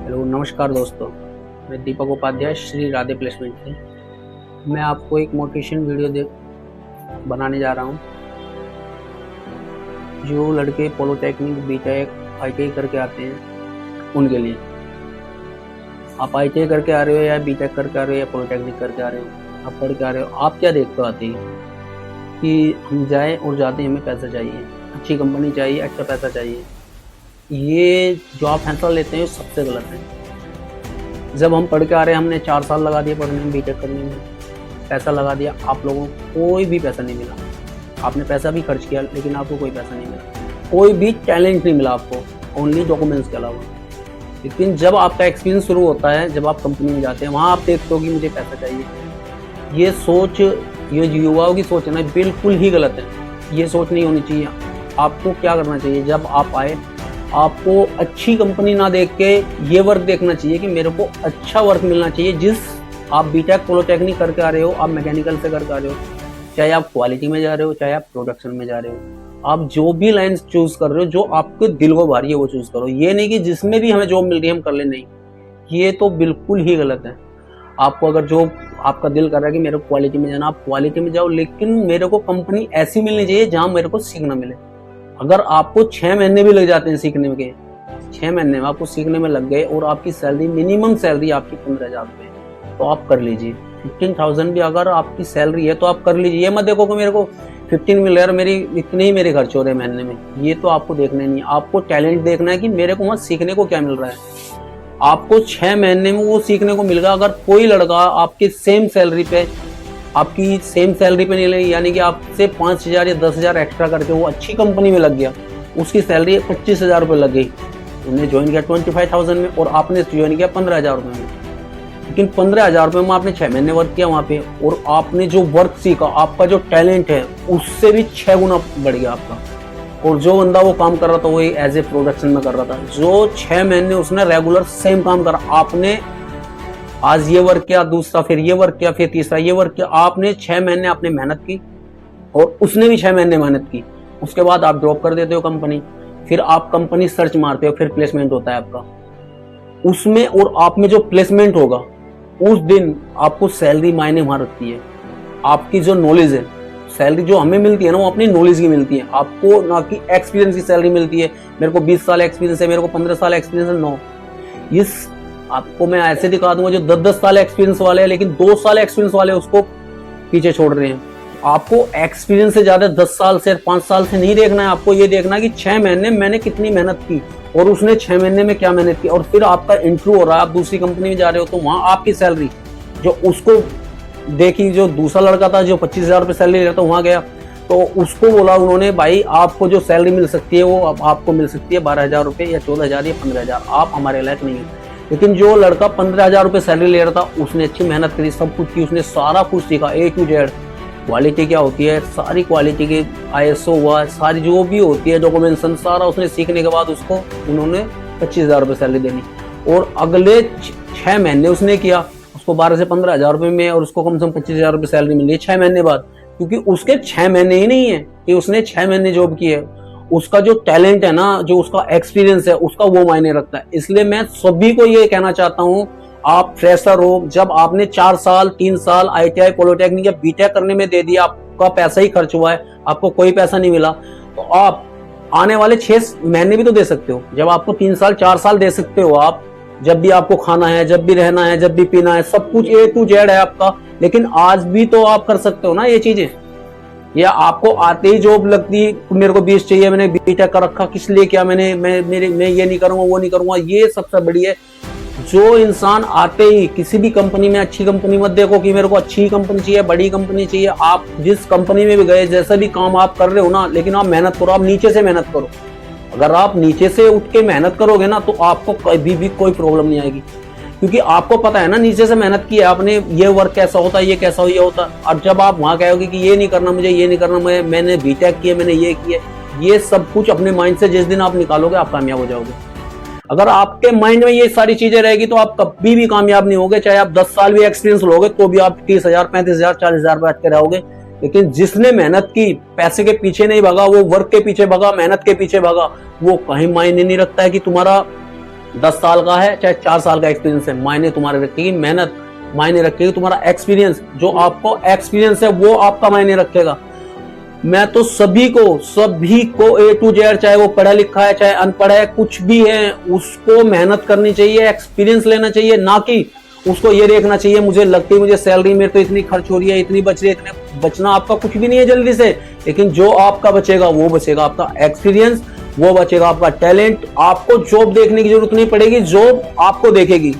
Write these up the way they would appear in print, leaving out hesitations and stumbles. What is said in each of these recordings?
Hello नमस्कार दोस्तों, मैं दीपक उपाध्याय श्री राधे प्लेसमेंट से। मैं आपको एक मोटिवेशन वीडियो बनाने जा रहा हूँ। जो लड़के पॉलिटेक्निक बीटेक आईटीआई करके आते हैं उनके लिए। आप आईटीआई करके आ रहे हो या बीटेक करके आ रहे हो या पॉलिटेक्निक करके आ रहे हो, आप पढ़ के आ रहे हो, आप क्या देखते हो आते ही कि हम जाए और जाते हमें पैसा चाहिए, अच्छी कंपनी चाहिए, अच्छा पैसा चाहिए। ये जो आप फैसला लेते हैं सबसे गलत है। जब हम पढ़ के आ रहे हैं, हमने 4 साल लगा दिए पढ़ने में, बीटेक करने में, पैसा लगा दिया, आप लोगों को कोई भी पैसा नहीं मिला। आपने पैसा भी खर्च किया लेकिन आपको कोई पैसा नहीं मिला, कोई भी टैलेंट नहीं मिला आपको, ओनली डॉक्यूमेंट्स के अलावा। लेकिन जब आपका एक्सपीरियंस शुरू होता है, जब आप कंपनी में जाते हैं, वहाँ आप देखते हो कि मुझे पैसा चाहिए। ये सोच, ये युवाओं की सोच है ना, बिल्कुल ही गलत है। ये सोच नहीं होनी चाहिए। आपको क्या करना चाहिए, जब आप आए, आपको अच्छी कंपनी ना देख के ये वर्क देखना चाहिए कि मेरे को अच्छा वर्क मिलना चाहिए। जिस आप बीटेक पॉलिटेक्निक करके आ रहे हो, आप मैकेनिकल से करके आ रहे हो, चाहे आप क्वालिटी में जा रहे हो, चाहे आप प्रोडक्शन में जा रहे हो, आप जो भी लाइन चूज कर रहे हो, जो आपके दिल को भारी है वो चूज करो। ये नहीं कि जिसमें भी हमें जॉब मिल रही है हम कर ले, नहीं, ये तो बिल्कुल ही गलत है। आपको अगर जॉब आपका दिल कर रहा है कि मेरे को क्वालिटी में जाना, आप क्वालिटी में जाओ, लेकिन मेरे को कंपनी ऐसी मिलनी चाहिए जहां मेरे को सीखना मिले। अगर आपको 6 महीने भी लग जाते हैं सीखने में, 6 महीने में आपको सीखने में लग गए और आपकी सैलरी, मिनिमम सैलरी आपकी 15,000 रुपये, तो आप कर लीजिए। 15,000 भी अगर आपकी सैलरी है तो आप कर लीजिए। ये मत देखो कि मेरे को 15 मिल रहा है और मेरी इतने ही मेरे खर्च हो रहे हैं महीने में, ये तो आपको देखना नहीं है। आपको टैलेंट देखना है कि मेरे को वहाँ सीखने को क्या मिल रहा है। आपको 6 महीने में वो सीखने को मिलेगा। अगर कोई लड़का आपके सेम सैलरी पे, आपकी सेम सैलरी पे नहीं लगी, यानी कि आपसे 5,000 या 10,000 एक्स्ट्रा करके वो अच्छी कंपनी में लग गया, उसकी सैलरी 25,000 रुपये लग गई, उन्हें ज्वाइन किया 25,000 में और आपने ज्वाइन किया 15,000 रुपये में। लेकिन 15,000 रुपये में आपने 6 महीने वर्क किया वहाँ पे, और आपने जो वर्क सीखा, आपका जो टैलेंट है उससे भी 6 गुना बढ़ गया आपका। और जो बंदा वो काम कर रहा था वो एज ए प्रोडक्शन में कर रहा था, जो 6 महीने उसने रेगुलर सेम काम करा, आपने आज ये वर्क किया, दूसरा फिर ये वर्क किया, फिर तीसरा ये वर्क किया, आपने 6 महीने आपने मेहनत की और उसने भी 6 महीने मेहनत की। उसके बाद आप ड्रॉप कर देते हो कंपनी, फिर आप कंपनी सर्च मारते हो, फिर प्लेसमेंट होता है आपका उसमें, और आप में जो प्लेसमेंट होगा उस दिन आपको सैलरी मायने वहां रखती है। आपकी जो नॉलेज है, सैलरी जो हमें मिलती है ना, वो अपनी नॉलेज की मिलती है, आपको ना कि एक्सपीरियंस की सैलरी मिलती है। मेरे को 20 साल एक्सपीरियंस है, मेरे को 15 साल एक्सपीरियंस है, नो। इस आपको मैं ऐसे दिखा दूंगा जो 10-10 साल एक्सपीरियंस वाले हैं, लेकिन 2 साल एक्सपीरियंस वाले उसको पीछे छोड़ रहे हैं। आपको एक्सपीरियंस से ज्यादा 10 साल से 5 साल से नहीं देखना है, आपको ये देखना है कि 6 महीने मैंने कितनी मेहनत की और उसने 6 महीने में क्या मेहनत की। और फिर आपका इंटरव्यू हो रहा है, आप दूसरी कंपनी में जा रहे हो, तो वहां आपकी सैलरी जो उसको देखी, जो दूसरा लड़का था जो 25,000 रुपये सैलरी ले रहा था, वहां गया तो उसको बोला उन्होंने, भाई आपको जो सैलरी मिल सकती है वो आपको मिल सकती है 12,000 रुपये या 14,000 या 15,000, आप हमारे लायक नहीं है। लेकिन जो लड़का 15,000 रुपये सैलरी ले रहा था, उसने अच्छी मेहनत करी, सब कुछ की, उसने सारा कुछ सीखा, A to Z, क्वालिटी क्या होती है, सारी क्वालिटी की ISO हुआ, सारी जो भी होती है डॉक्यूमेंटेशन, सारा उसने सीखने के बाद उसको उन्होंने 25,000 रुपये सैलरी देनी। और अगले 6 महीने उसने किया, उसको 12 से 15,000 रुपये में, और उसको कम से कम 25,000 रुपये सैलरी मिली 6 महीने बाद। क्योंकि उसके 6 महीने ही नहीं है कि उसने 6 महीने जॉब की है, उसका जो टैलेंट है ना, जो उसका एक्सपीरियंस है, उसका वो मायने रखता है। इसलिए मैं सभी को ये कहना चाहता हूँ, आप फ्रेशर हो, जब आपने 4 साल 3 साल ITI पॉलिटेक्निक या बीटेक करने में दे दिया, आपका पैसा ही खर्च हुआ है, आपको कोई पैसा नहीं मिला, तो आप आने वाले 6 महीने भी तो दे सकते हो। जब आपको 3 साल 4 साल दे सकते हो आप, जब भी आपको खाना है, जब भी रहना है, जब भी पीना है, सब कुछ A to Z है आपका, लेकिन आज भी तो आप कर सकते हो ना ये चीजें। या आपको आते ही जॉब लगती, मेरे को 20 चाहिए, मैंने बीटेक कर रखा, किस लिए क्या, मैं ये नहीं करूंगा, वो नहीं करूंगा, ये सबसे बड़ी है। जो इंसान आते ही किसी भी कंपनी में, अच्छी कंपनी मत देखो कि मेरे को अच्छी कंपनी चाहिए, बड़ी कंपनी चाहिए। आप जिस कंपनी में भी गए, जैसा भी काम आप कर रहे हो ना, लेकिन आप मेहनत करो, आप नीचे से मेहनत करो। अगर आप नीचे से उठ के मेहनत करोगे ना, तो आपको कभी भी कोई प्रॉब्लम नहीं आएगी, क्योंकि आपको पता है ना नीचे से मेहनत की है आपने, ये वर्क कैसा होता है, ये कैसा हो, ये होता है। और जब आप वहां कहोगे कि ये नहीं करना मुझे, ये नहीं करना, मैंने बीटेक किया, मैंने ये किया, ये सब कुछ अपने माइंड से जिस दिन आप निकालोगे, आप कामयाब हो जाओगे। अगर आपके माइंड में ये सारी चीजें रहेगी तो आप कभी भी कामयाब नहीं होगे। चाहे आप 10 साल भी एक्सपीरियंस लोगे तो भी आप 30,000 35,000 40,000 बैठ के रहोगे। लेकिन जिसने मेहनत की, पैसे के पीछे नहीं भागा, वो वर्क के पीछे भागा, मेहनत के पीछे भागा, वो कहीं मायने नहीं रखता है कि तुम्हारा 10 साल का है चाहे 4 साल का एक्सपीरियंस है, मायने तुम्हारे रखेगी मेहनत, मायने रखेगी तुम्हारा एक्सपीरियंस। जो आपको एक्सपीरियंस है वो आपका मायने रखेगा। मैं तो सभी को A to Z, चाहे वो पढ़ा लिखा है चाहे अनपढ़ है, कुछ भी है, उसको मेहनत करनी चाहिए, एक्सपीरियंस लेना चाहिए, ना कि उसको ये देखना चाहिए मुझे लगती है मुझे सैलरी मेरे तो इतनी खर्च हो रही है, इतनी बच रही है, इतने बचना आपका कुछ भी नहीं है जल्दी से, लेकिन जो आपका बचेगा वो बचेगा आपका एक्सपीरियंस, वो बचेगा आपका टैलेंट। आपको जॉब देखने की जरूरत नहीं पड़ेगी, जॉब आपको देखेगी।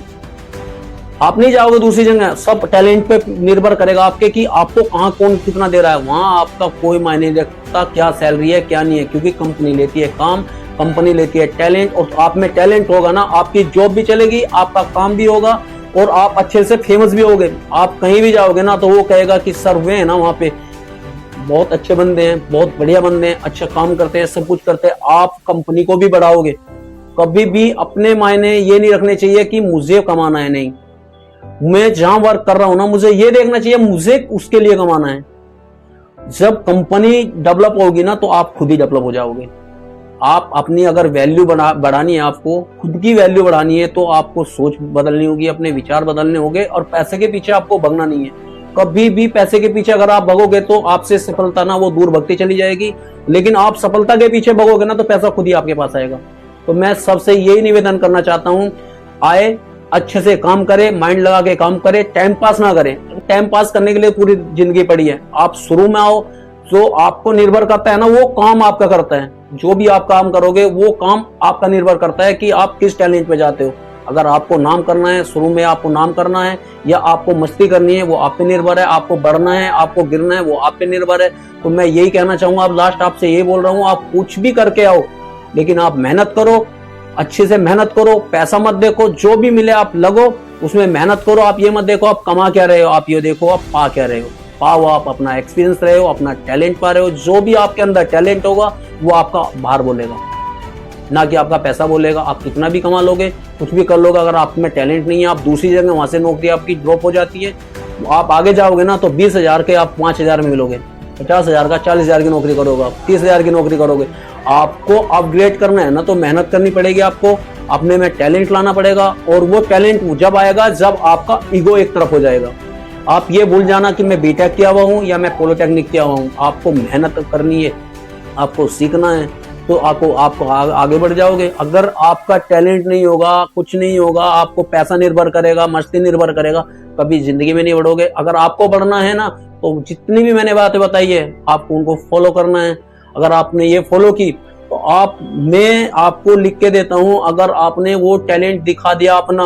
आप नहीं जाओगे दूसरी जगह, सब टैलेंट पे निर्भर करेगा आपके कि आपको कहाँ कौन कितना दे रहा है। वहां आपका कोई मायने नहीं रखता क्या सैलरी है क्या नहीं है, क्योंकि कंपनी लेती है काम, कंपनी लेती है टैलेंट, और आप में टैलेंट होगा ना आपकी जॉब भी चलेगी, आपका काम भी होगा और आप अच्छे से फेमस भी होगे। आप कहीं भी जाओगे ना तो वो कहेगा कि सर वे है ना वहां पे बहुत अच्छे बंदे हैं, बहुत बढ़िया बंदे हैं, अच्छा काम करते हैं, सब कुछ करते हैं। आप कंपनी को भी बढ़ाओगे। कभी भी अपने मायने ये नहीं रखने चाहिए कि मुझे कमाना है, नहीं, मैं जहां वर्क कर रहा हूं ना मुझे ये देखना चाहिए मुझे उसके लिए कमाना है। जब कंपनी डेवलप होगी ना तो आप खुद ही डेवलप हो जाओगे। आप अपनी अगर वैल्यू बढ़ानी है, आपको खुद की वैल्यू बढ़ानी है, तो आपको सोच बदलनी होगी, अपने विचार बदलने होंगे, और पैसे के पीछे आपको भगना नहीं है। कभी भी पैसे के पीछे अगर आप भगोगे तो आपसे सफलता ना वो दूर भगती चली जाएगी, लेकिन आप सफलता के पीछे भगोगे ना तो पैसा खुद ही आपके पास आएगा। तो मैं सबसे यही निवेदन करना चाहता हूं, आए अच्छे से काम करे, माइंड लगा के काम करे, टाइम पास ना करें। टाइम पास करने के लिए पूरी जिंदगी पड़ी है। आप शुरू में आओ, जो आपको निर्भर करता है ना वो काम आपका करता है। जो भी आप काम करोगे वो काम आपका निर्भर करता है कि आप किस टैलेंट पे जाते हो। अगर आपको नाम करना है, शुरू में आपको नाम करना है, या आपको मस्ती करनी है, वो आप पे निर्भर है। आपको बढ़ना है, आपको गिरना है, वो आप पे निर्भर है। तो मैं यही कहना चाहूंगा, अब लास्ट आपसे यही बोल रहा हूँ, आप कुछ भी करके आओ, लेकिन आप मेहनत करो, अच्छे से मेहनत करो, पैसा मत देखो, जो भी मिले आप लगो उसमें मेहनत करो। आप ये मत देखो आप कमा क्या रहे हो, आप ये देखो आप पा क्या रहे हो। पाओ आप अपना एक्सपीरियंस रहे हो, अपना टैलेंट पा रहे हो। जो भी आपके अंदर टैलेंट होगा वो आपका बाहर बोलेगा, ना कि आपका पैसा बोलेगा। आप कितना भी कमा लोगे, कुछ भी कर लोगे, अगर आप में टैलेंट नहीं है, आप दूसरी जगह वहां से नौकरी आपकी ड्रॉप हो जाती है, आप आगे जाओगे ना तो 20,000 के आप 5,000 में मिलोगे, 50,000 का 40,000 की नौकरी करोगे, आप 30,000 की नौकरी करोगे। आपको अपग्रेड करना है ना तो मेहनत करनी पड़ेगी, आपको अपने में टैलेंट लाना पड़ेगा। और वो टैलेंट जब आएगा जब आपका ईगो एक तरफ हो जाएगा। आप ये भूल जाना कि मैं बीटेक किया हुआ हूँ या मैं पॉलिटेक्निक किया हुआ हूँ। आपको मेहनत करनी है, आपको सीखना है, तो आपको आगे बढ़ जाओगे। अगर आपका टैलेंट नहीं होगा, कुछ नहीं होगा, आपको पैसा निर्भर करेगा, मस्ती निर्भर करेगा, कभी जिंदगी में नहीं बढ़ोगे। अगर आपको बढ़ना है ना तो जितनी भी मैंने बातें बताई है आपको उनको फॉलो करना है। अगर आपने ये फॉलो की तो मैं आपको लिख के देता हूं, अगर आपने वो टैलेंट दिखा दिया अपना,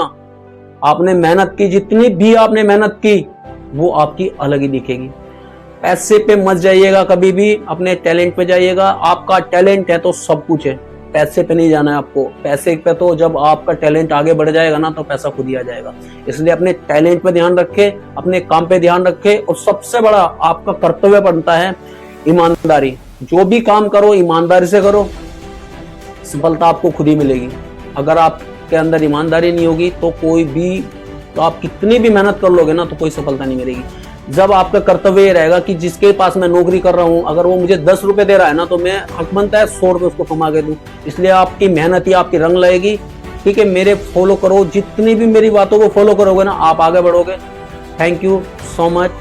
आपने मेहनत की, जितनी भी आपने मेहनत की वो आपकी अलग ही दिखेगी। पैसे पे मत जाइएगा कभी भी, अपने टैलेंट पे जाइएगा। आपका टैलेंट है तो सब कुछ है, पैसे पे नहीं जाना है आपको। पैसे पे तो जब आपका टैलेंट आगे बढ़ जाएगा ना तो पैसा खुद ही आ जाएगा। इसलिए अपने टैलेंट पे ध्यान रखे, अपने काम पे ध्यान रखे, और सबसे बड़ा आपका कर्तव्य बनता है ईमानदारी। जो भी काम करो ईमानदारी से करो, सफलता आपको खुद ही मिलेगी। अगर आपके अंदर ईमानदारी नहीं होगी तो तो आप कितनी भी मेहनत कर लोगे ना तो कोई सफलता नहीं मिलेगी। जब आपका कर्तव्य ये रहेगा कि जिसके पास मैं नौकरी कर रहा हूं, अगर वो मुझे 10 रुपए दे रहा है ना तो मैं हक बनता है 100 रुपए उसको कमा के दूं। इसलिए आपकी मेहनत ही आपकी रंग लाएगी। ठीक है, मेरे फॉलो करो, जितनी भी मेरी बातों को फॉलो करोगे ना आप आगे बढ़ोगे। Thank you so much.